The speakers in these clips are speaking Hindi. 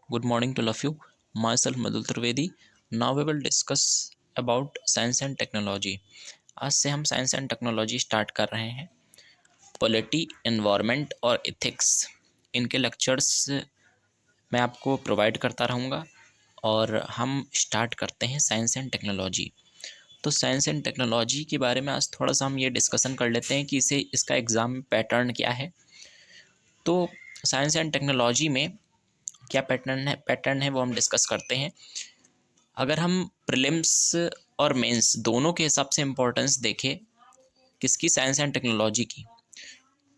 Good morning to all of you. Myself Madhul Trivedi. Now we will discuss about science and technology. आज से हम साइंस एंड टेक्नोलॉजी स्टार्ट कर रहे हैं. पॉलिटी, एनवायरनमेंट और एथिक्स, इनके लेक्चर्स मैं आपको प्रोवाइड करता रहूँगा. और हम स्टार्ट करते हैं साइंस एंड टेक्नोलॉजी. तो साइंस एंड टेक्नोलॉजी के बारे में आज थोड़ा सा हम ये डिस्कशन कर लेते हैं कि इसका एग्ज़ाम पैटर्न क्या है. तो साइंस एंड टेक्नोलॉजी में क्या पैटर्न है वो हम डिस्कस करते हैं. अगर हम प्रीलिम्स और मेंस दोनों के हिसाब से इम्पोर्टेंस देखें किसकी, साइंस एंड टेक्नोलॉजी की,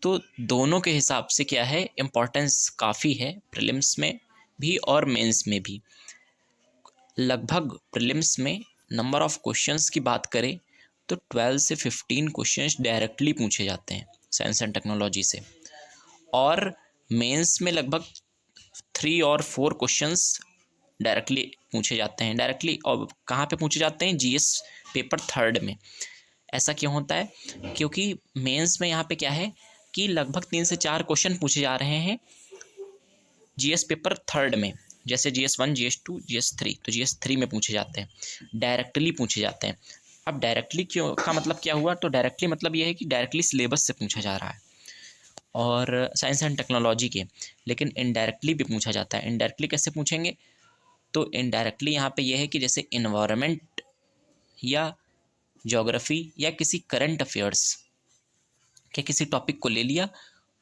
तो दोनों के हिसाब से क्या है, इम्पोर्टेंस काफ़ी है प्रीलिम्स में भी और मेंस में भी. लगभग प्रीलिम्स में नंबर ऑफ क्वेश्चंस की बात करें तो 12 से 15 क्वेश्चंस डायरेक्टली पूछे जाते हैं साइंस एंड टेक्नोलॉजी से. और मेंस में लगभग 3 और 4 क्वेश्चंस डायरेक्टली पूछे जाते हैं. डायरेक्टली और कहाँ पे पूछे जाते हैं, जीएस पेपर थर्ड में. ऐसा क्यों होता है, क्योंकि मेंस में यहाँ पे क्या है कि लगभग 3 से 4 क्वेश्चन पूछे जा रहे हैं जीएस पेपर थर्ड में. जैसे GS1, GS2, GS3, तो GS3 में पूछे जाते हैं, डायरेक्टली पूछे जाते हैं. अब डायरेक्टली क्यों का मतलब क्या हुआ, तो डायरेक्टली मतलब ये है कि डायरेक्टली सिलेबस से पूछा जा रहा है और साइंस एंड टेक्नोलॉजी के. लेकिन इनडायरेक्टली भी पूछा जाता है. इनडायरेक्टली कैसे पूछेंगे, तो इनडायरेक्टली यहाँ पे ये है कि जैसे इन्वायरमेंट या ज्योग्राफी या किसी करंट अफेयर्स के किसी टॉपिक को ले लिया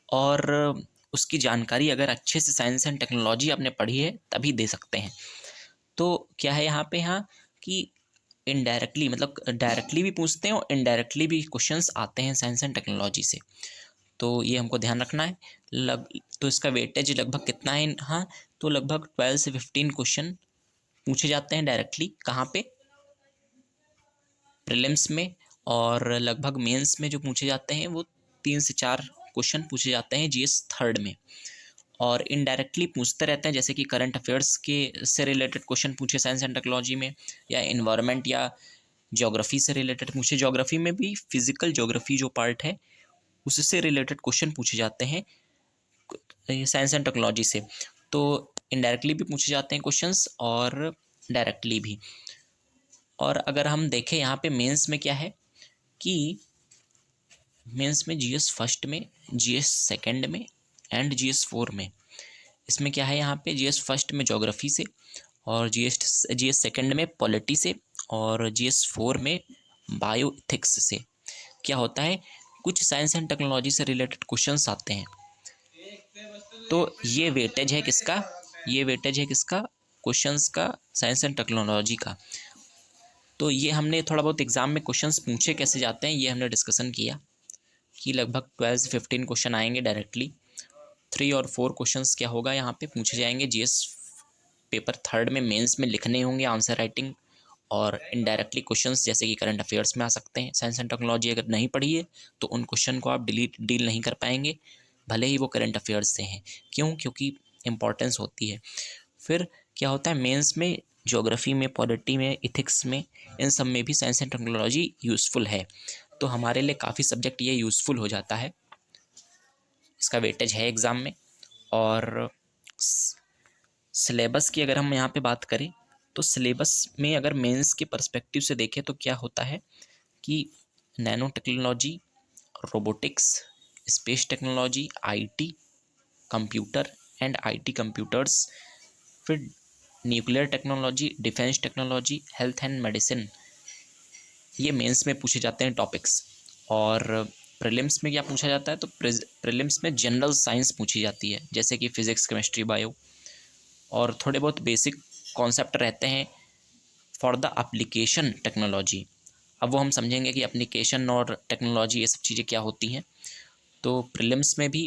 और उसकी जानकारी अगर अच्छे से साइंस एंड टेक्नोलॉजी आपने पढ़ी है तभी दे सकते हैं. तो क्या है यहाँ पे, यहाँ कि इनडायरेक्टली मतलब डायरेक्टली भी पूछते हैं और इनडायरेक्टली भी क्वेश्चंस आते हैं साइंस एंड टेक्नोलॉजी से. तो ये हमको ध्यान रखना है. तो इसका वेटेज लगभग कितना है, हाँ, तो लगभग 12 से 15 क्वेश्चन पूछे जाते हैं डायरेक्टली. कहाँ पे, प्रीलिम्स में. और लगभग मेंस में जो पूछे जाते हैं वो 3 से 4 क्वेश्चन पूछे जाते हैं जीएस थर्ड में. और इनडायरेक्टली पूछते रहते हैं, जैसे कि करंट अफेयर्स के से रिलेटेड क्वेश्चन पूछे साइंस एंड टेक्नोलॉजी में, या इन्वायरमेंट या ज्योग्राफी से रिलेटेड पूछे. ज्योग्राफी में भी फिजिकल ज्योग्राफी जो पार्ट है उससे रिलेटेड क्वेश्चन पूछे जाते हैं साइंस एंड टेक्नोलॉजी से. तो इनडायरेक्टली भी पूछे जाते हैं क्वेश्चंस और डायरेक्टली भी. और अगर हम देखें यहाँ पे मेंस में क्या है कि मेंस में जीएस फर्स्ट में, जीएस सेकंड में एंड जीएस फोर में, इसमें क्या है, यहाँ पे जीएस फर्स्ट में ज्योग्राफी से, और जीएस सेकंड में पॉलिटी से, और जीएस फोर में बायो इथिक्स से क्या होता है, कुछ साइंस एंड टेक्नोलॉजी से रिलेटेड क्वेश्चंस आते हैं. तो ये वेटेज है किसका, ये वेटेज है किसका, क्वेश्चंस का, साइंस एंड टेक्नोलॉजी का. तो ये हमने थोड़ा बहुत एग्जाम में क्वेश्चंस पूछे कैसे जाते हैं ये हमने डिस्कशन किया कि लगभग 12 से 15 क्वेश्चन आएंगे डायरेक्टली. 3 और 4 क्वेश्चंस क्या होगा यहाँ पे पूछे जाएंगे जीएस पेपर थर्ड में. मेंस में लिखने होंगे आंसर राइटिंग. और इनडायरेक्टली क्वेश्चंस जैसे कि करंट अफेयर्स में आ सकते हैं. साइंस एंड टेक्नोलॉजी अगर नहीं पढ़ी है तो उन क्वेश्चन को आप डील नहीं कर पाएंगे, भले ही वो करंट अफेयर्स से हैं. क्यों, क्योंकि इंपॉर्टेंस होती है. फिर क्या होता है मेंस में, ज्योग्राफी में, पॉलिटी में, इथिक्स में, इन सब में भी साइंस एंड टेक्नोलॉजी यूज़फुल है. तो हमारे लिए काफ़ी सब्जेक्ट ये यूज़फुल हो जाता है. इसका वेटेज है एग्ज़ाम में. और सिलेबस की अगर हम यहाँ पे बात करें तो सिलेबस में अगर मेंस के पर्सपेक्टिव से देखें तो क्या होता है कि nano technology, robotics, space technology, IT, computer and IT computers, फिर nuclear technology, defence technology, health and medicine, ये मेंस में पूछे जाते हैं टॉपिक्स. और प्रीलिम्स में क्या पूछा जाता है, तो प्रीलिम्स में जनरल साइंस पूछी जाती है, जैसे कि फिजिक्स, केमिस्ट्री, बायो, और थोड़े बहुत बेसिक कॉन्सेप्ट रहते हैं फॉर द एप्लीकेशन टेक्नोलॉजी. अब वो हम समझेंगे कि एप्लीकेशन और टेक्नोलॉजी ये सब चीज़ें क्या होती हैं. तो प्रीलिम्स में भी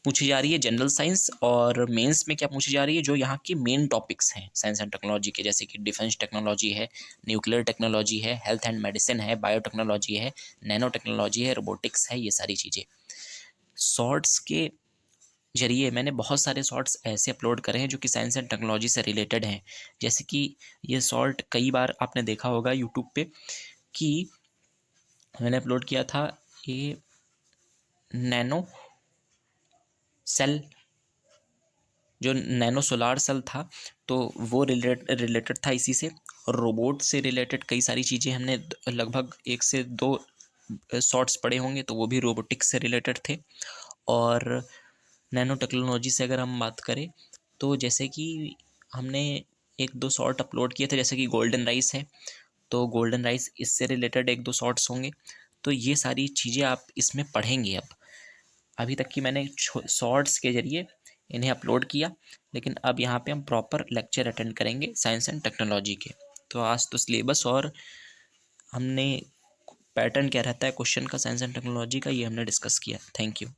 पूछी जा रही है जनरल साइंस, और मेंस में क्या पूछी जा रही है, जो यहाँ की मेन टॉपिक्स हैं साइंस एंड टेक्नोलॉजी के, जैसे कि डिफेंस टेक्नोलॉजी है, न्यूक्लियर टेक्नोलॉजी है, हेल्थ एंड मेडिसिन है, बायोटेक्नोलॉजी है, नैनो टेक्नोलॉजी है, रोबोटिक्स है, ये सारी चीज़ें. शॉर्ट्स के जरिए मैंने बहुत सारे शॉर्ट्स ऐसे अपलोड करे हैं जो कि साइंस एंड टेक्नोलॉजी से रिलेटेड हैं. जैसे कि ये शॉर्ट कई बार आपने देखा होगा यूट्यूब पे कि मैंने अपलोड किया था, ये नैनो सेल जो नैनो सोलार सेल था तो वो रिलेटेड था इसी से। रोबोट से रिलेटेड कई सारी चीज़ें हमने लगभग 1 से 2 शॉर्ट्स पढ़े होंगे, तो वो भी रोबोटिक्स से रिलेटेड थे। और नैनो टेक्नोलॉजी से अगर हम बात करें तो जैसे कि हमने 1-2 शॉर्ट अपलोड किए थे, जैसे कि गोल्डन राइस है, तो गोल्डन राइस इससे रिलेटेड 1-2 शॉर्ट्स होंगे। तो ये सारी चीज़ें आप इसमें पढ़ेंगे। अब अभी तक की मैंने शॉर्ट्स के ज़रिए इन्हें अपलोड किया, लेकिन अब यहाँ पे हम प्रॉपर लेक्चर अटेंड करेंगे साइंस एंड टेक्नोलॉजी के। तो आज तो सिलेबस और हमने पैटर्न क्या रहता है क्वेश्चन का साइंस एंड टेक्नोलॉजी का, ये हमने डिस्कस किया। Thank you.